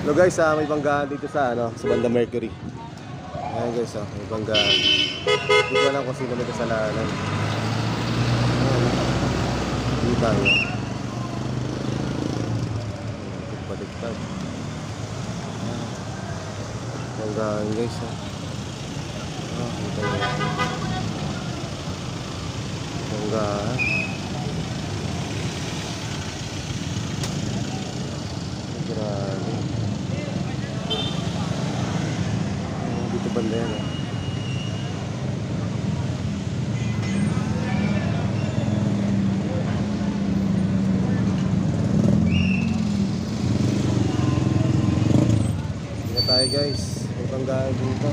Hello guys, may banggaan dito sa sa banda Mercury. Ayan guys, may banggaan. Hindi ko alam kung sino may kasalanan. Hindi tayo. Baliktad. Banggaan guys, kita nyo. Banggaan. Grabe. Dito banda yan Ingat tayo guys. May banggaan dito.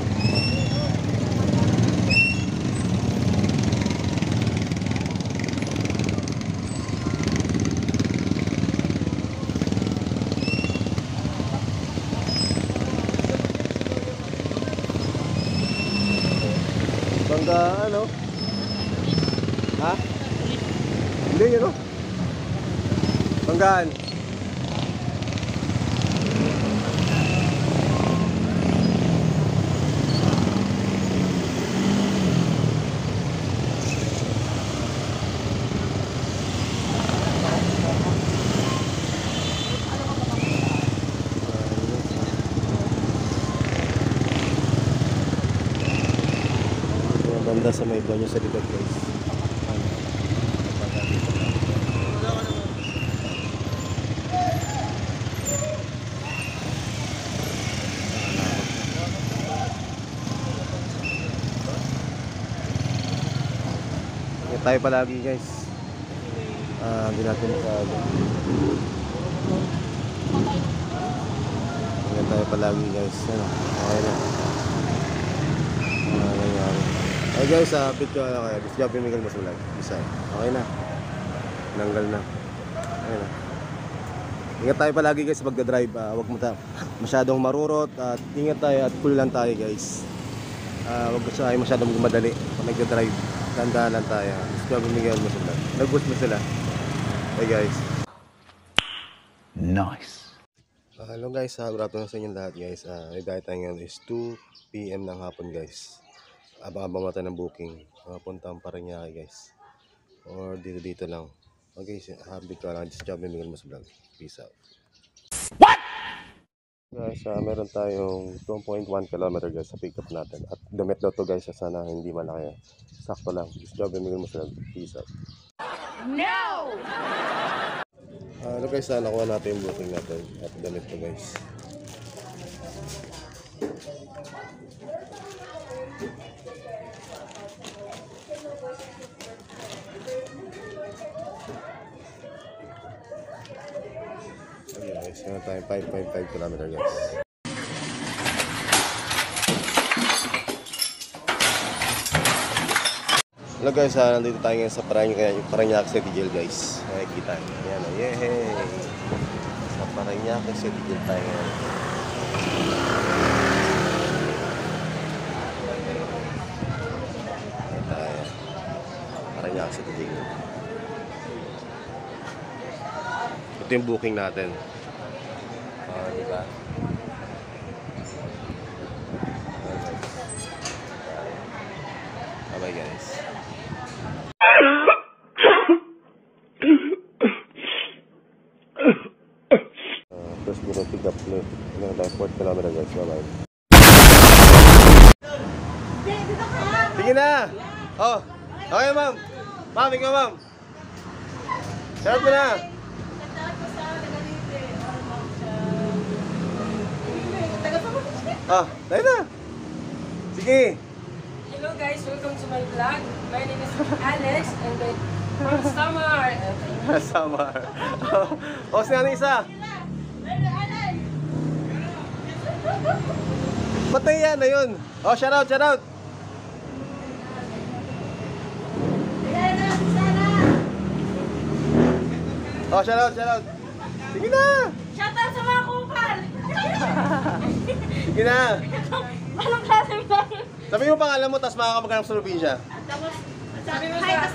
Banggaan, no? Ha? Hindi yun, no? Banggaan. Banda sa may banyo sa likod guys. Ingat tayo palagi guys. Hindi natin masyado. Ingat tayo palagi guys. Okay na. Hey guys, update ko kayo. This job yung Miguel Masulag. Isa. Okay na. Nanggal na. Okay na. Ingat tayo palagi guys pagda-drive. Huwag masyadong marurot. At ingat tayo at cool lang tayo guys. Huwag tayo masyadong madali pag nagda-drive. Tandaan lang tayo. This job yung Miguel Masulag. Nag-boost mo sila. Hey guys. Nice. Hello guys, good afternoon sa inyo lahat guys. May gaya tayo ngayon is 2 PM ng hapon guys. Abang-abang mata ng booking. Puntang Parañaque guys. Or dito lang. Okay, happy ko lang. This job yung Miguel Masulag. Peace out. What? Guys, meron tayong 2.1 km guys sa pick up natin. At damit daw to guys, sana hindi malaki. Sakto lang. This job yung Miguel Masulag. Peace out. No! Ano guys, nakuha natin yung booking natin. At damit to guys. Okay guys, meron tayong 5.5 km guys. Hello guys, nandito tayo ngayon sa Parañaque City Jail guys. Nakikita nyo. Ayan, yehey! Sa Parañaque City Jail tayo ngayon. Ayan tayo. Parañaque City Jail. Ito yung booking natin. Diba? Bye guys. First gonna pick up na lang tayo 4 km guys. Bye bye. Sige na! Oh! Okay ma'am! Ma'am, ikaw ma'am! Shout mo na! Tayo na! Sige! Hello guys, welcome to my vlog. My name is Alex and then from Samar. Samar. O, sino na isa? Patay yan na yun. O, shout out, shout out. O, shout out, shout out. Sige na! Shout out sa mga kupal! Sige na! Anong klase mo? Sabi mo pangalan mo, tapos makakapaghanap sa probinsya. Tapos, sabi mo sa high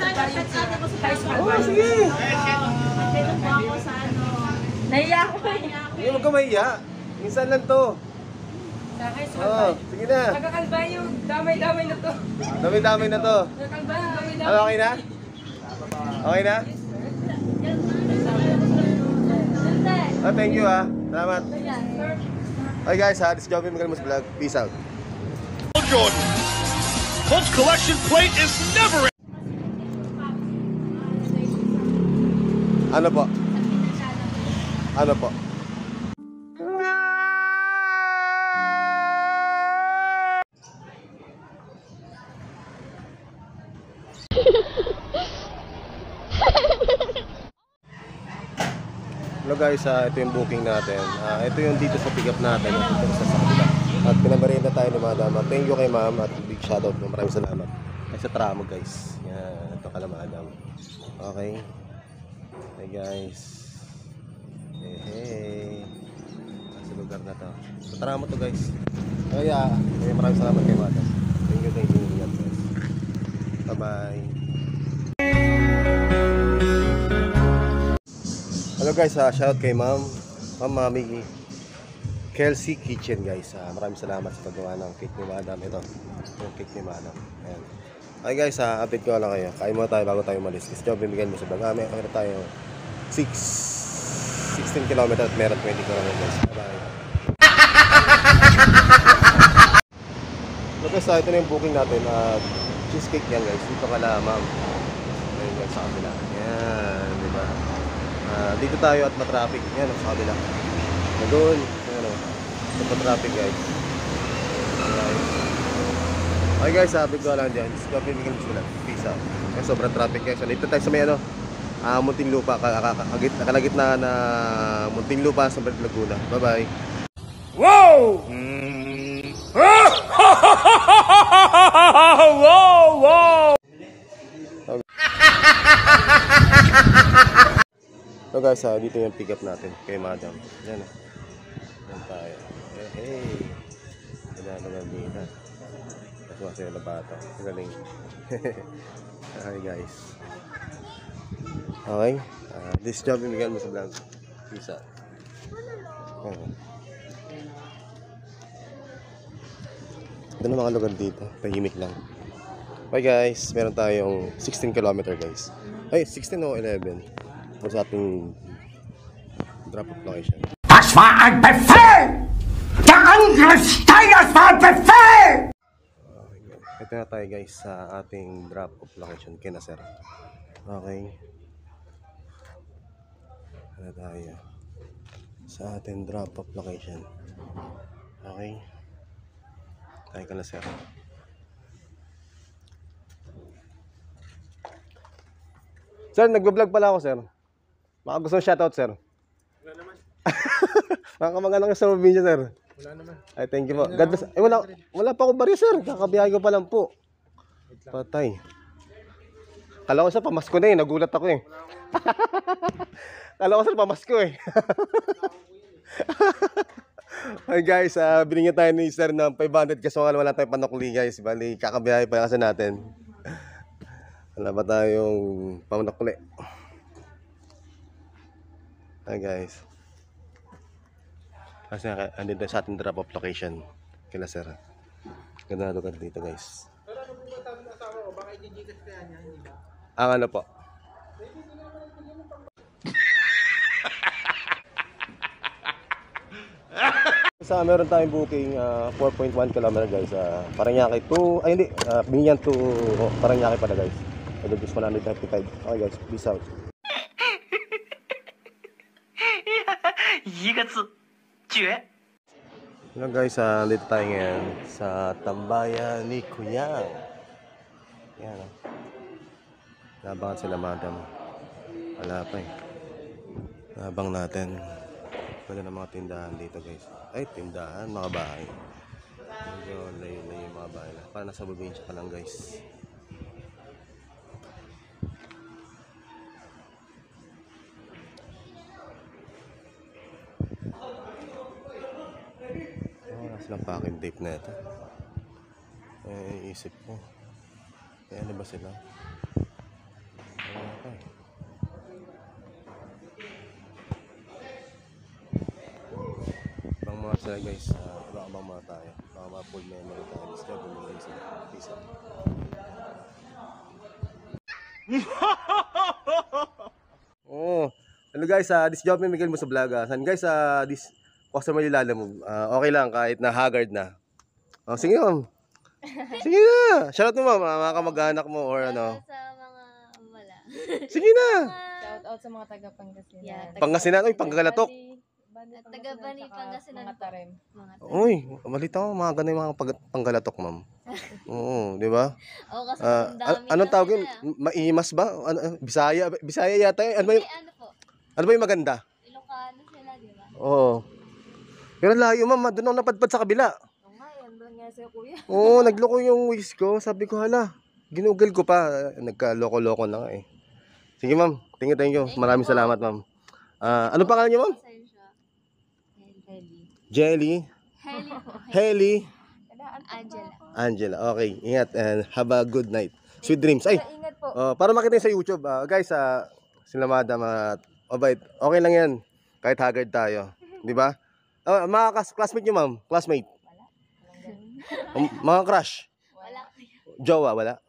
school. Oh, sige! Nandito po ako sa ano. Nahiya ko eh. Hindi, huwag ka mahiya. Minsan lang to. Sa akin, Oo, sumabay. sige na. Nakakalbayo, damay-damay na to. Dami-dami na to. Nakakalbayo, damay-damay. Ano, okay na? Okay na? Oh, thank you ha. Salamat. Okay guys ha, this is Joby Miguel Mas Vlog. Peace out. Jordan. Colts collection plate is never. Ano po? Ano po? Hello guys, ito yung booking natin. Ito yung dito sa pick up natin. Ito sa kabila. At pinabarenda tayo ni Madam. Thank you kay Ma'am at big shoutout. Maraming salamat. Ay sa tramo guys. Yan, ito kala Madam. Okay. Hey guys. Hey. Sa lugar na to. Sa tramo to guys. Kaya, maraming salamat kay Madam. Thank you guys. Bye bye. Hello guys, shout kay Ma'am Mami Kelsey Kitchen guys. Maraming salamat sa paggawa ng cake ni Madam. Ito, yung cake ni Madam. Ayan. Okay guys, update ko lang kayo. Kain muna tayo bago tayo umalis. Kasi job bibigyan mo sa vlog. Meron tayo 16 km at meron 20 km guys. Bye bye. So guys, ito na yung booking natin. Cheesecake yan guys. Dito ka lang Ma'am. Ayan guys, sa kabila. Ayan, diba? Dito tayo at matraffic. Yan, sa kabila. Doon. Ayan o. Matraffic guys. Okay guys, sabi ko lang dyan. Just copy me lang. Peace out. Kaya sobrang traffic guys. Dito tayo sa may ano, Muntinlupa. Kalagitna na Muntinlupa sa Laguna. Bye bye. Whoa! Whoa! Whoa! So guys, dito yung pick up natin kay Madam. Yan o. Yan tayo. Hey! Ganda dito. Tapos sila na bata. Galing. Okay guys. Okay. This job yung bigyan mo sa vlog. Peace out. Ito na mga lugar dito. Tahimik lang. Okay guys. Meron tayong 16 km guys. Ay, 16 o 11. Kung sa ating drop-off location. Das war ein Befehl! Der Angriffssteiger war ein Befehl! Ito na tayo guys sa ating drop-off location kina sir. Okay. Ano tayo sa ating drop-off location. Okay. Tayo ka na sir. Sir, nagbablog pala ako sir. Baka gusto mong shoutout sir. Wala naman. Baka magandang sa probinsya sir. Wala naman. Ay, thank you po. God bless. Eh, wala pa akong bariya, sir. Kakabiyahe ko pa lang po. Patay. Kala ko, sir, pamasko na eh. Nagulat ako eh. Kala ko, sir, pamasko eh. Hey guys, binigyan tayo ni sir ng 500 kasi wala tayong panukli guys. Bali, kakabiyahe pa kasi natin. Wala ba tayong panukli? Hi guys. Kasi andito sa ating drop-off location. Kila sir. Ganda na lugar dito guys. Pero ano po ba sabi ng asawa ko? Baka i-gigas kaya niya, hindi ba? Ang ano po? Sa meron tayong booking 4.1 km guys. Paranaque to, ay hindi, Binyan to Paranaque pala guys. Ito is 195. Okay guys, peace out. 一个字，绝。 Hello guys, dito tayo ngayon sa tambayan ni Kuya. Yan. Nabangan sila Madam. Wala pa eh. Nabang natin. Wala na mga tindahan dito guys. Ay, tindahan, mga bahay. Medyo layo-layo yung mga bahay. Para nasa probinsya ka lang guys. Silang packing tape na ito. Isip ko. Ano ba sila? Okay. Pang mga sila guys, abang mga tayo. Baka mga full memory tayo. Let's go, bumili sila. Peace out. Oh, hello guys, this job ni Miguel mo sa vlog. San guys, this customer nilala mo. Okay lang kahit na haggard na. Oh, sige ma'am. Sige na. Shoutout mo ma'am, mga kamag-anak mo or ano. Sa mga wala. Sige na. Shout out sa mga taga Pangasinan. Yeah, Pangasinan, oy, Panggalatok. Taga Bani, Pangasinan. Mga Tarem. Mga Uy, malita ko, mga ganun yung mga Panggalatok, ma'am. Oo, di ba? Oo, kasi ang dami Anong na tawag yun? sila. Maimas ba? Bisaya? Bisaya yata yun. Ano ba yung, Ano po? ano ba yung maganda? Ilocano sila, di ba? Oo. Pero layo, ma'am. Doon ako napadpad sa kabila. Oo nga, yan doon nga sa'yo kuya. Oo, nagloko yung wish ko. Sabi ko, hala, ginugol ko pa. Nagka-loko-loko na nga eh. Sige, ma'am. Thank you. Maraming salamat, ma'am. Ano pangalan niyo, ma'am? Pasensya. Heli. Jelly. Heli po. Heli. Angela. Angela. Okay, ingat and have a good night. Sweet dreams. Ay, Ingat po. para makita niyo sa YouTube. Guys, sila madam at obait. Okay lang yan. Kahit haggard tayo. Di ba? Mga classmate niyo, ma'am. Classmate. Mga crush. Wala. Jowa, wala?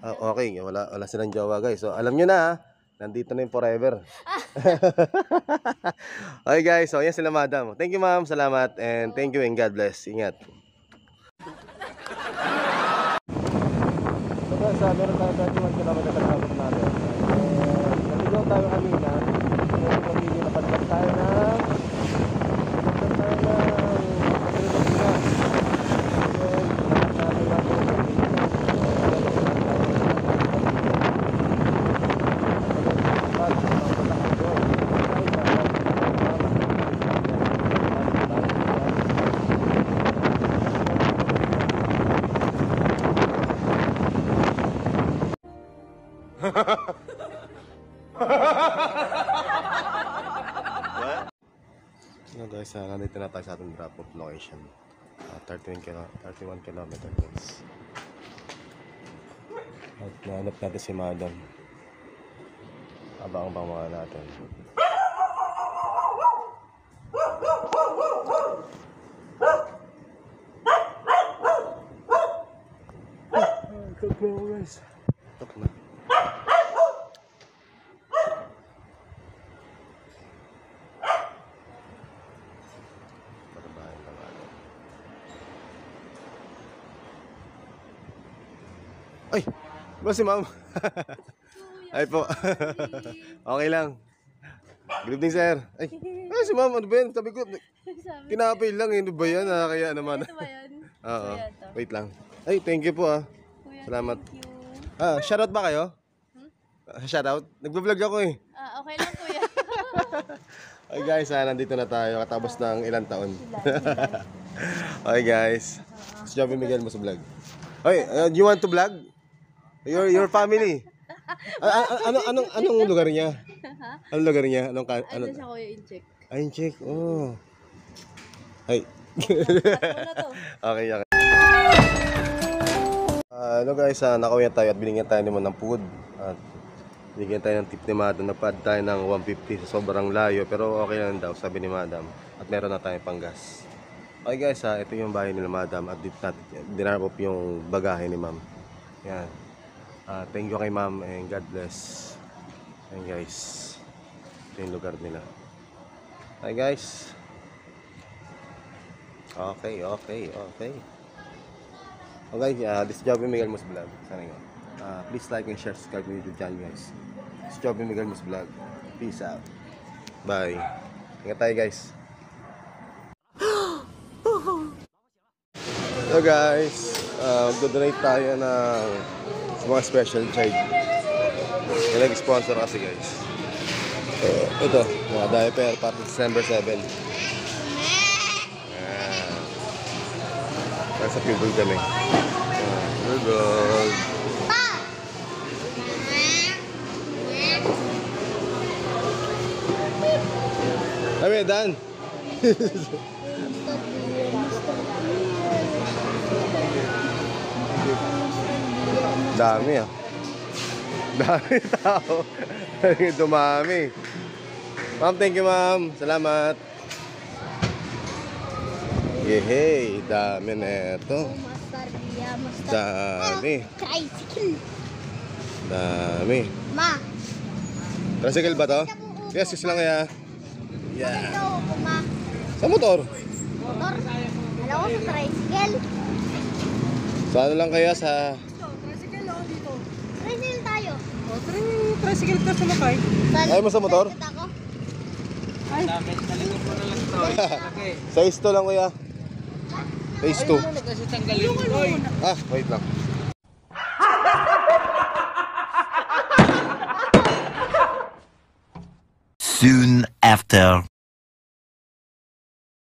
Okay, wala silang jowa guys. So alam nyo na, nandito na yung forever. Okay guys, so yan sila madam. Thank you ma'am, salamat. And thank you and God bless. Ingat. So guys, meron tayo 31 kilometer sa traffic natin. Naligaw tayo kanina. Meron pagiging napadpad tayo ng guys, nandito na tayo sa ating drop-off location. 31 kilometer guys. At nahanap natin si madam. Abang-abang mga natin. Tok na guys. Tok na. Ay, ba si ma'am? Ay po. Okay lang. Good evening, sir. Ay, si ma'am, ano ba yan? Sabi ko, tinapay lang, ano ba yan? Kaya naman. Ito ba yan? Oo. Wait lang. Ay, thank you po Salamat. Shoutout ba kayo? Shoutout? Nagbablog ako eh. Okay lang kuya. Okay guys, nandito na tayo katapos ng ilang taon. Okay guys. Si Joby Miguel mo sa vlog. Okay, you want to vlog? Your family. Anong lugar niya? Anong lugar niya? Ano Siya kuya in-check. In-check. Oh. Ay. Okay. Ano guys, nakauwi tayo at binigyan tayo naman ng food. At binigyan tayo ng tip ni madam. Napad tayo ng 150 sa sobrang layo. Pero okay lang daw, sabi ni madam. At meron na tayong panggas. Okay guys, ito yung bahay nila madam. At dito natin dinarap yung bagahe ni ma'am. Yan. Thank you kay ma'am and God bless. Yan guys. Ito yung lugar nila. Hi guys. Okay. Okay, this is Joby Miguel Mus Vlog. Sana nga. Please like and share, subscribe to YouTube channel guys. This is Joby Miguel Mus Vlog. Peace out. Bye. Ingat tayo guys. Hello guys. Mag-donate tayo ng mga special child. Yung nag-sponsor kasi guys. Ito, mga diaper para December 7. Sa people kami. Good. Kami, Dan. Dami Dami tao. Dumami. Ma'am, thank you ma'am. Salamat. Yehey, dami na ito. Masarya, Dami. Tricycle. Dami. Ma, Tricycle ba to? Yes, yes lang kaya. Yeah. ito ko ma. Sa motor. Motor. Alam ko sa tricycle. Sa ano lang kaya sa... Tricycle ako dito. Tricycle tayo. O, tricycle ka sumakay. Ayaw mo sa motor? Ikot ako. Damit, nalikot mo na lang ito. Okay. Size 2 lang kuya. Size 2. Ano kasi tanggalin ito eh. Ah, wait lang. Soon after.